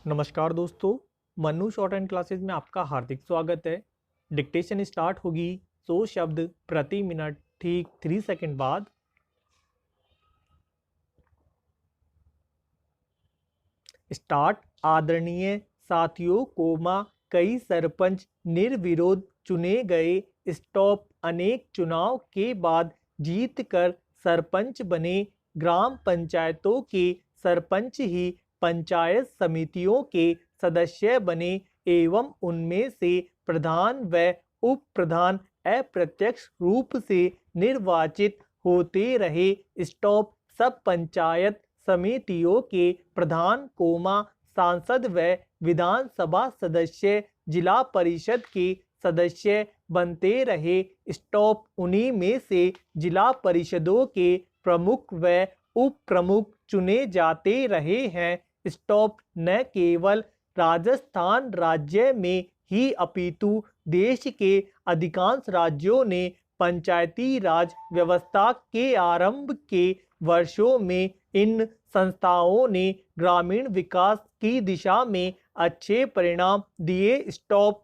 नमस्कार दोस्तों, Mannu short and classes में आपका हार्दिक स्वागत है। डिक्टेशन स्टार्ट होगी 100 शब्द प्रति मिनट ठीक 3 सेकंड बाद। स्टार्ट। आदरणीय साथियों, कई सरपंच निर्विरोध चुने गए। स्टॉप। अनेक चुनाव के बाद जीत कर सरपंच बने। ग्राम पंचायतों के सरपंच ही पंचायत समितियों के सदस्य बने एवं उनमें से प्रधान व उप प्रधान अप्रत्यक्ष रूप से निर्वाचित होते रहे। स्टॉप। सब पंचायत समितियों के प्रधान सांसद व विधानसभा सदस्य जिला परिषद के सदस्य बनते रहे। स्टॉप। उन्हीं में से जिला परिषदों के प्रमुख व उप प्रमुख चुने जाते रहे हैं। स्टॉप। न केवल राजस्थान राज्य में ही अपितु देश के अधिकांश राज्यों ने पंचायती राज व्यवस्था के आरंभ के वर्षों में इन संस्थाओं ने ग्रामीण विकास की दिशा में अच्छे परिणाम दिए। स्टॉप।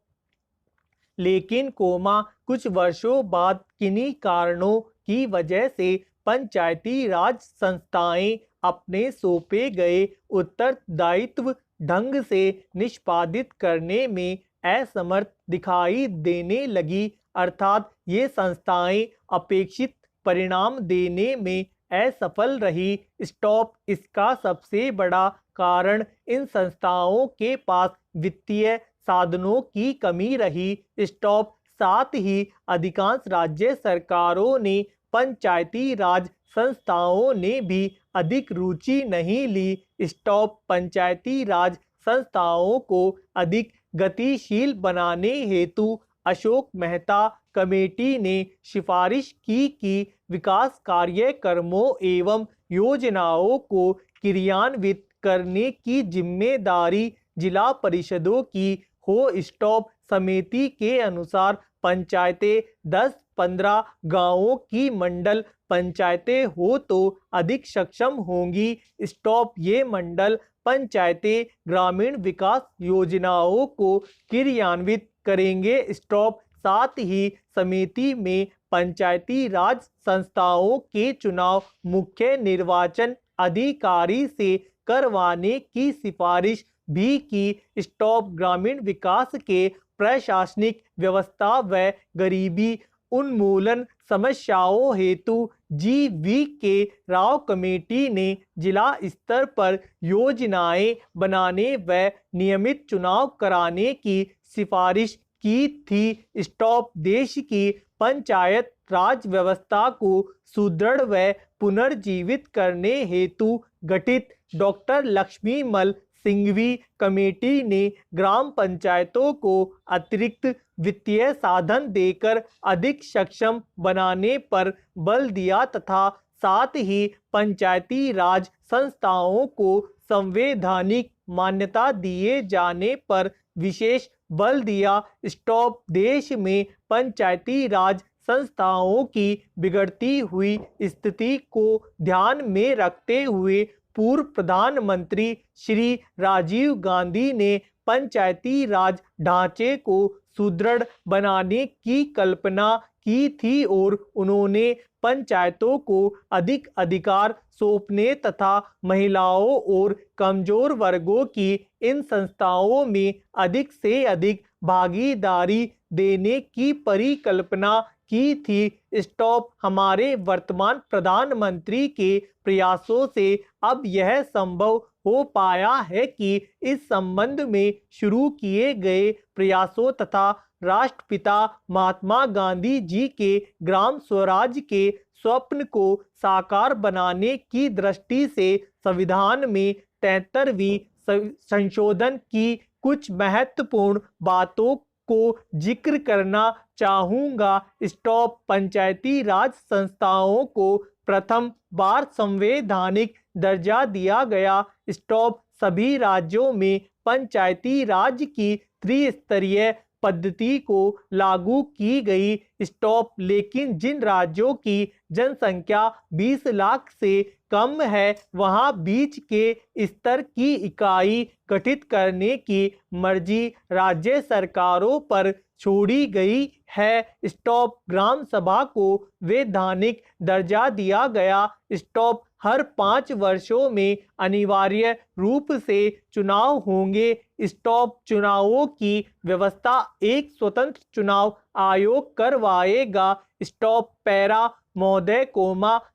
लेकिन कुछ वर्षों बाद किन्हीं कारणों की वजह से पंचायती राज संस्थाएं अपने सौंपे गए उत्तरदायित्व ढंग से निष्पादित करने में असमर्थ दिखाई देने लगी, अर्थात ये संस्थाएं अपेक्षित परिणाम देने में असफल रही। स्टॉप। इसका सबसे बड़ा कारण इन संस्थाओं के पास वित्तीय साधनों की कमी रही। स्टॉप। साथ ही अधिकांश राज्य सरकारों ने पंचायती राज संस्थाओं ने भी अधिक रुचि नहीं ली। स्टॉप। पंचायती राज संस्थाओं को अधिक गतिशील बनाने हेतु अशोक मेहता कमेटी ने सिफारिश की कि विकास कार्यक्रमों एवं योजनाओं को क्रियान्वित करने की जिम्मेदारी जिला परिषदों की हो। स्टॉप। समिति के अनुसार पंचायतें 10-15 गांवों की मंडल पंचायतें हो तो अधिक सक्षम होंगी। स्टॉप। ये मंडल पंचायतें ग्रामीण विकास योजनाओं को क्रियान्वित करेंगे। स्टॉप। साथ ही समिति में पंचायती राज संस्थाओं के चुनाव मुख्य निर्वाचन अधिकारी से करवाने की सिफारिश भी की। स्टॉप। ग्रामीण विकास के प्रशासनिक व्यवस्था व गरीबी उन्मूलन समस्याओं हेतु GV.K. राव कमेटी ने जिला स्तर पर योजनाएं बनाने व नियमित चुनाव कराने की सिफारिश की थी। स्टॉप। देश की पंचायत राज व्यवस्था को सुदृढ़ व पुनर्जीवित करने हेतु गठित डॉक्टर लक्ष्मीमल सिंघवी कमेटी ने ग्राम पंचायतों को अतिरिक्त वित्तीय साधन देकर अधिक सक्षम बनाने पर बल दिया तथा साथ ही पंचायती राज संस्थाओं को संवैधानिक मान्यता दिए जाने पर विशेष बल दिया। स्टॉप। देश में पंचायती राज संस्थाओं की बिगड़ती हुई स्थिति को ध्यान में रखते हुए पूर्व प्रधानमंत्री श्री राजीव गांधी ने पंचायती राज ढांचे को सुदृढ़ बनाने की कल्पना की थी और उन्होंने पंचायतों को अधिक अधिकार सौंपने तथा महिलाओं और कमजोर वर्गों की इन संस्थाओं में अधिक से अधिक भागीदारी देने की परिकल्पना की थी। स्टॉप। हमारे वर्तमान प्रधानमंत्री के प्रयासों से अब यह संभव हो पाया है कि इस संबंध में शुरू किए गए प्रयासों तथा राष्ट्रपिता महात्मा गांधी जी के ग्राम स्वराज के स्वप्न को साकार बनाने की दृष्टि से संविधान में 73वीं संशोधन की कुछ महत्वपूर्ण बातों को जिक्र करना चाहूँगा। स्टॉप। पंचायती राज संस्थाओं को प्रथम बार संवैधानिक दर्जा दिया गया। स्टॉप। सभी राज्यों में पंचायती राज की त्रिस्तरीय पद्धति को लागू की गई स्टॉप। लेकिन जिन राज्यों की जनसंख्या 20 लाख से कम है वहां बीच के स्तर की इकाई गठित करने की मर्जी राज्य सरकारों पर छोड़ी गई है। स्टॉप ग्राम सभा को वैधानिक दर्जा दिया गया। स्टॉप हर 5 वर्षों में अनिवार्य रूप से चुनाव होंगे। स्टॉप चुनावों की व्यवस्था एक स्वतंत्र चुनाव आयोग करवाएगा। स्टॉप पैरा महोदय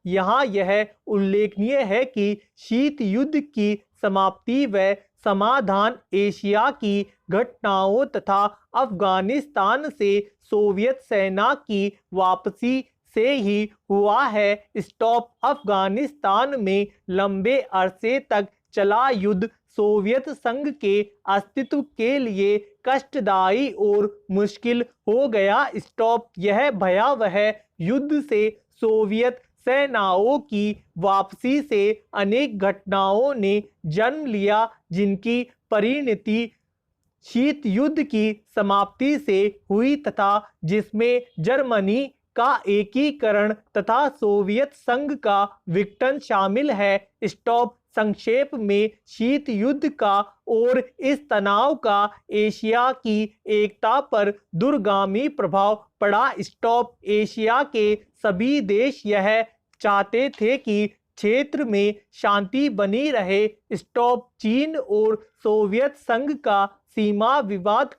यहाँ यह उल्लेखनीय है कि शीत युद्ध की समाप्ति व समाधान एशिया की घटनाओं तथा अफगानिस्तान से सोवियत सेना की वापसी से ही हुआ है। स्टॉप अफगानिस्तान में लंबे अरसे तक चला युद्ध सोवियत संघ के अस्तित्व के लिए कष्टदायी और मुश्किल हो गया। स्टॉप यह भयावह युद्ध से सोवियत सेनाओं की वापसी से अनेक घटनाओं ने जन्म लिया जिनकी परिणति शीत युद्ध की समाप्ति से हुई तथा जिसमें जर्मनी का एकीकरण तथा सोवियत संघ का विघटन शामिल है। स्टॉप संक्षेप में शीत युद्ध का और इस तनाव का एशिया की एकता पर दूरगामी प्रभाव पड़ा। स्टॉप एशिया के सभी देश यह चाहते थे कि क्षेत्र में शांति बनी रहे। स्टॉप चीन और सोवियत संघ का सीमा विवाद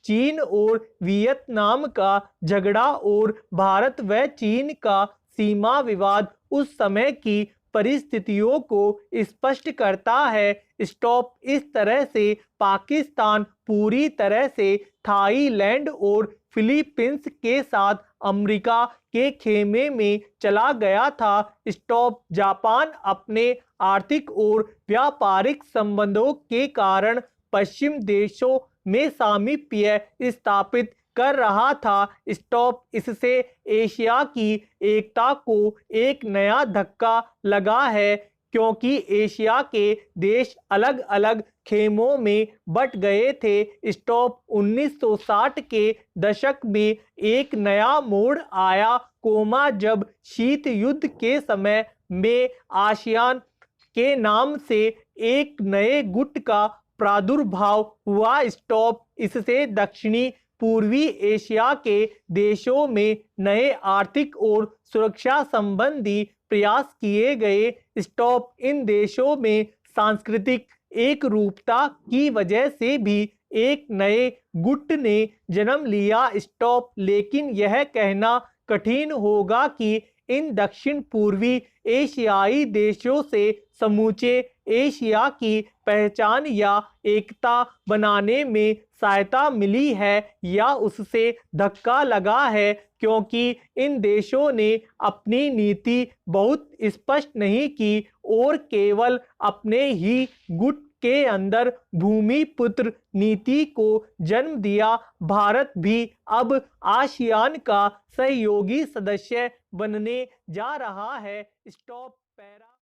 चीन और वियतनाम का झगड़ा और भारत व चीन का सीमा विवाद उस समय की परिस्थितियों को स्पष्ट करता है। स्टॉप इस तरह से पाकिस्तान पूरी तरह से थाईलैंड और फिलीपींस के साथ अमेरिका के खेमे में चला गया था। स्टॉप जापान अपने आर्थिक और व्यापारिक संबंधों के कारण पश्चिम देशों में सामीप्य स्थापित कर रहा था। स्टॉप इससे एशिया की एकता को एक नया धक्का लगा है क्योंकि एशिया के देश अलग अलग खेमों में बट गए थे। स्टॉप 1960 के दशक में एक नया मोड़ आया जब शीत युद्ध के समय में आसियान के नाम से एक नए गुट का प्रादुर्भाव हुआ। स्टॉप इससे दक्षिणी पूर्वी एशिया के देशों में नए आर्थिक और सुरक्षा संबंधी प्रयास किए गए। स्टॉप इन देशों में सांस्कृतिक एक रूपता की वजह से भी एक नए गुट ने जन्म लिया। स्टॉप लेकिन यह कहना कठिन होगा कि इन दक्षिण पूर्वी एशियाई देशों से समूचे एशिया की पहचान या एकता बनाने में सहायता मिली है या उससे धक्का लगा है क्योंकि इन देशों ने अपनी नीति बहुत स्पष्ट नहीं की और केवल अपने ही गुट के अंदर भूमिपुत्र नीति को जन्म दिया। भारत भी अब आसियान का सहयोगी सदस्य बनने जा रहा है। Stop para